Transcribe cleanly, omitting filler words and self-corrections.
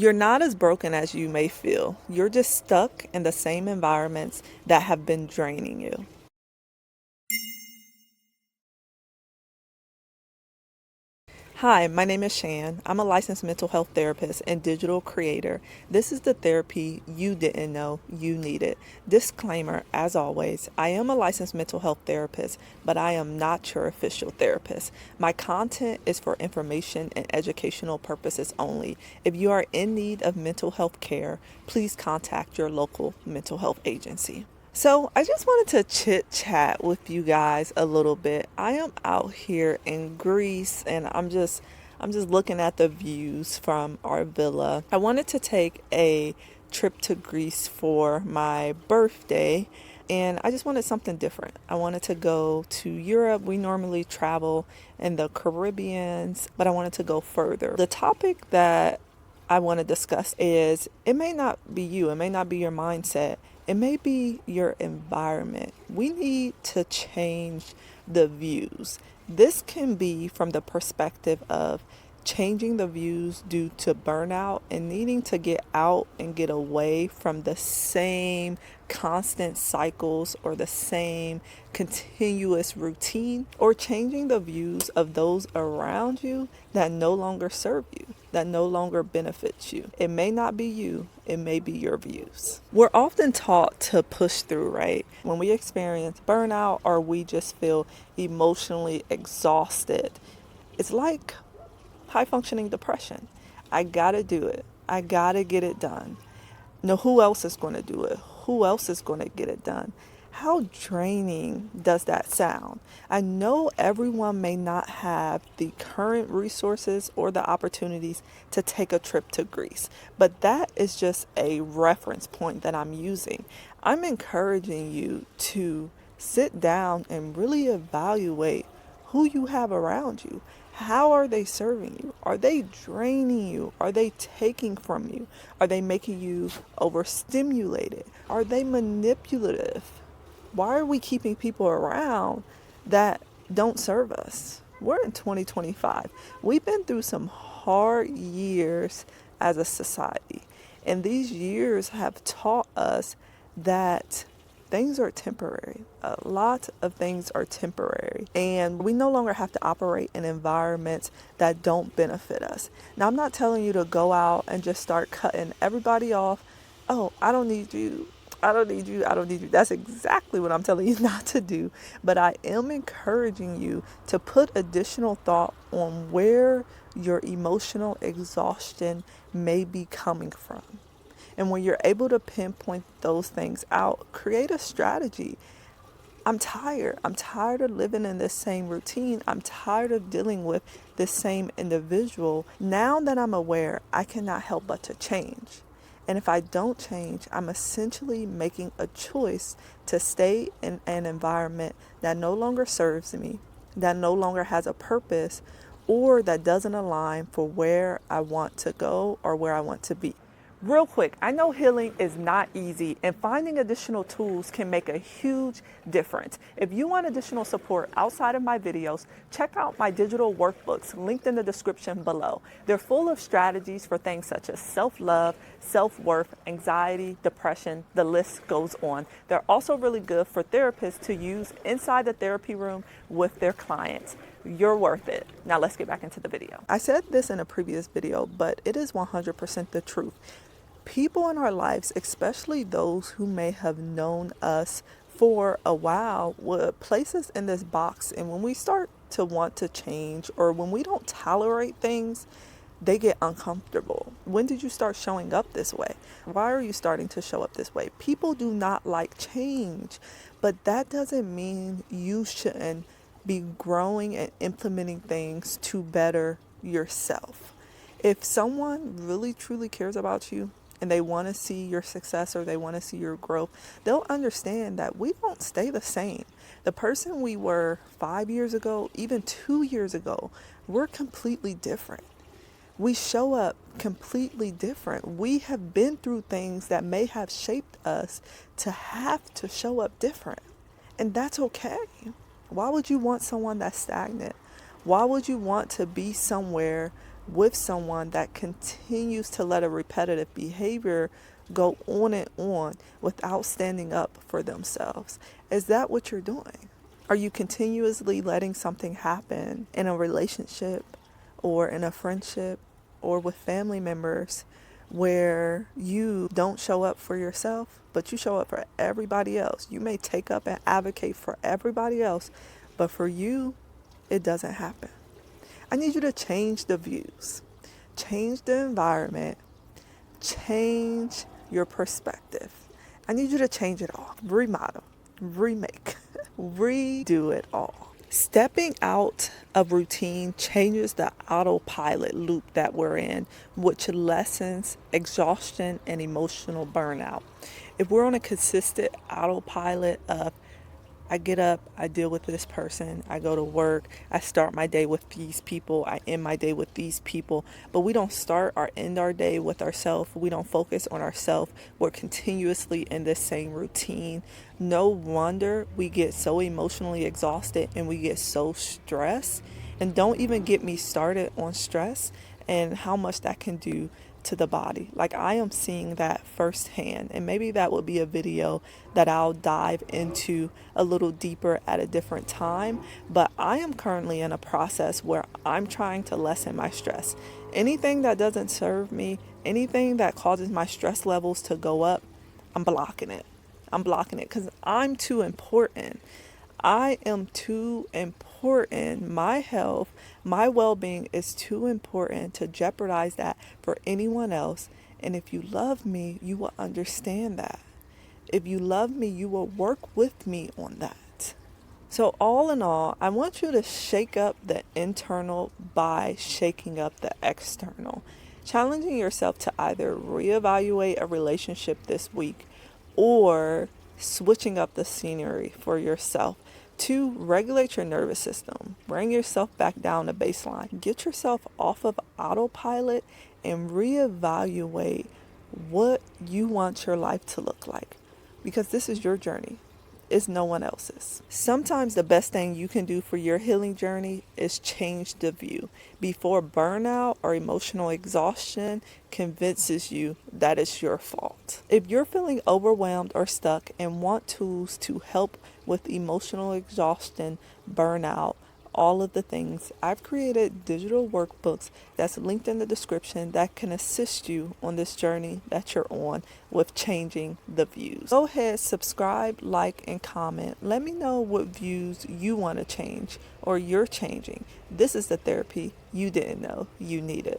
You're not as broken as you may feel. You're just stuck in the same environments that have been draining you. Hi, my name is Shan. I'm a licensed mental health therapist and digital creator. This is the therapy you didn't know you needed. Disclaimer, as always, I am a licensed mental health therapist, but I am not your official therapist. My content is for information and educational purposes only. If you are in need of mental health care, please contact your local mental health agency. So, I just wanted to chit chat with you guys a little bit. I am out here in Greece and I'm just looking at the views from our villa. I wanted to take a trip to Greece for my birthday and I just wanted something different. I wanted to go to Europe. We normally travel in the Caribbeans, but I wanted to go further. The topic that I want to discuss is it may not be you, it may not be your mindset, it may be your environment. We need to change the views. This can be from the perspective of changing the views due to burnout and needing to get out and get away from the same constant cycles or the same continuous routine, or changing the views of those around you that no longer serve you, that no longer benefits you. It may not be you, it may be your views. We're often taught to push through, right? When we experience burnout or we just feel emotionally exhausted, it's like high functioning depression. I gotta do it. I gotta get it done. No, who else is going to do it? Who else is going to get it done? How draining does that sound? I know everyone may not have the current resources or the opportunities to take a trip to Greece, but that is just a reference point that I'm using. I'm encouraging you to sit down and really evaluate who you have around you. How are they serving you? Are they draining you? Are they taking from you? Are they making you overstimulated? Are they manipulative? Why are we keeping people around that don't serve us? We're in 2025. We've been through some hard years as a society, and these years have taught us that things are temporary. A lot of things are temporary. And we no longer have to operate in environments that don't benefit us. Now, I'm not telling you to go out and just start cutting everybody off. Oh, I don't need you. I don't need you. I don't need you. That's exactly what I'm telling you not to do. But I am encouraging you to put additional thought on where your emotional exhaustion may be coming from. And when you're able to pinpoint those things out, create a strategy. I'm tired. I'm tired of living in this same routine. I'm tired of dealing with this same individual. Now that I'm aware, I cannot help but to change. And if I don't change, I'm essentially making a choice to stay in an environment that no longer serves me, that no longer has a purpose, or that doesn't align for where I want to go or where I want to be. Real quick, I know healing is not easy and finding additional tools can make a huge difference. If you want additional support outside of my videos, check out my digital workbooks linked in the description below. They're full of strategies for things such as self-love, self-worth, anxiety, depression, the list goes on. They're also really good for therapists to use inside the therapy room with their clients. You're worth it. Now let's get back into the video. I said this in a previous video, but it is 100% the truth. People in our lives, especially those who may have known us for a while, would place us in this box. And when we start to want to change, or when we don't tolerate things, they get uncomfortable. When did you start showing up this way? Why are you starting to show up this way? People do not like change, but that doesn't mean you shouldn't be growing and implementing things to better yourself. If someone really truly cares about you and they want to see your success or they want to see your growth, they'll understand that we don't stay the same. The person we were 5 years ago, even 2 years ago, we're completely different. We show up completely different. We have been through things that may have shaped us to have to show up different. And that's okay. Why would you want someone that's stagnant? Why would you want to be somewhere with someone that continues to let a repetitive behavior go on and on without standing up for themselves? Is that what you're doing? Are you continuously letting something happen in a relationship or in a friendship or with family members where you don't show up for yourself, but you show up for everybody else? You may take up and advocate for everybody else, but for you, it doesn't happen. I need you to change the views, change the environment, change your perspective. I need you to change it all, remodel, remake, redo it all. Stepping out of routine changes the autopilot loop that we're in, which lessens exhaustion and emotional burnout. If we're on a consistent autopilot of I get up, I deal with this person, I go to work, I start my day with these people, I end my day with these people, but we don't start or end our day with ourselves. We don't focus on ourselves. We're continuously in this same routine. No wonder we get so emotionally exhausted and we get so stressed. And don't even get me started on stress and how much that can do to the body. Like, I am seeing that firsthand, and maybe that will be a video that I'll dive into a little deeper at a different time. But I am currently in a process where I'm trying to lessen my stress. Anything that doesn't serve me, anything that causes my stress levels to go up, I'm blocking it. I'm blocking it because I'm too important. I am too important. My health, my well-being is too important to jeopardize that for anyone else. And if you love me, you will understand that. If you love me, you will work with me on that. So all in all, I want you to shake up the internal by shaking up the external. Challenging yourself to either reevaluate a relationship this week or switching up the scenery for yourself to regulate your nervous system, bring yourself back down to baseline, get yourself off of autopilot and reevaluate what you want your life to look like, because this is your journey. It's no one else's. Sometimes the best thing you can do for your healing journey is change the view before burnout or emotional exhaustion convinces you that it's your fault. If you're feeling overwhelmed or stuck and want tools to help with emotional exhaustion, burnout, all of the things, I've created digital workbooks that's linked in the description that can assist you on this journey that you're on with changing the views. Go ahead, subscribe, like, and comment. Let me know what views you want to change or you're changing. This is the therapy you didn't know you needed.